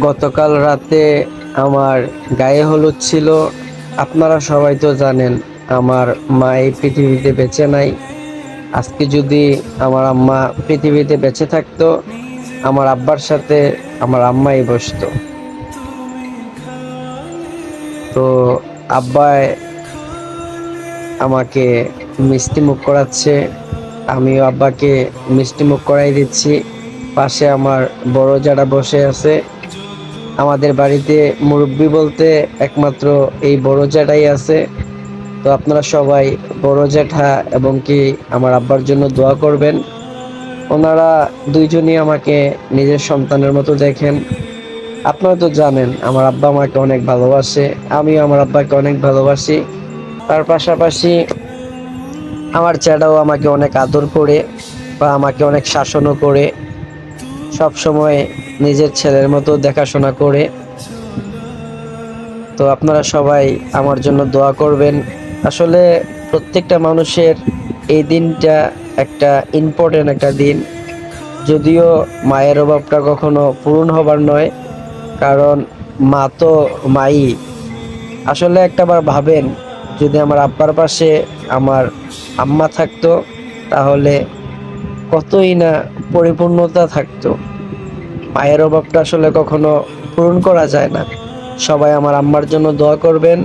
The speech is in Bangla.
গতকাল রাতে আমার গায়ে হলুদ ছিল। আপনারা সবাই তো জানেন আমার মা এই পৃথিবীতে বেঁচে নাই। আজকে যদি আমার আম্মা পৃথিবীতে বেঁচে থাকতো, আমার আব্বার সাথে আমার আম্মাই বসতো। তো আব্বাই আমাকে মিষ্টি মুখ করাচ্ছে, আমিও আব্বাকে মিষ্টি মুখ করাই দিচ্ছি। পাশে আমার বড় জ্যাঠা বসে আছে। আমাদের বাড়িতে মুরব্বি বলতে একমাত্র এই বড় জ্যাঠাই আছে। তো আপনারা সবাই বড় জ্যাঠা এবং কি আমার আব্বার জন্য দোয়া করবেন। ওনারা দুইজনই আমাকে নিজের সন্তানের মতো দেখেন। আপনারা তো জানেন আমার আব্বা আমাকে অনেক ভালোবাসে, আমিও আমার আব্বাকে অনেক ভালোবাসি। তার পাশাপাশি আমার চ্যাটাও আমাকে অনেক আদর করে বা আমাকে অনেক শাসনও করে, সব সময় নিজের ছেলের মতো দেখাশোনা করে। তো আপনারা সবাই আমার জন্য দোয়া করবেন। আসলে প্রত্যেকটা মানুষের এই দিনটা একটা ইম্পর্টেন্ট একটা দিন। যদিও মায়ের অভাবটা কখনো পূরণ হবার নয়, কারণ মা তো মাই। আসলে একটাবার ভাবেন, যদি আমার আব্বার পাশে আমার আম্মা থাকতো তাহলে কতই না পরিপূর্ণতা থাকতো। মায়ের অভাবটা আসলে কখনো পূরণ করা যায় না। সবাই আমার আম্মার জন্য দোয়া করবেন।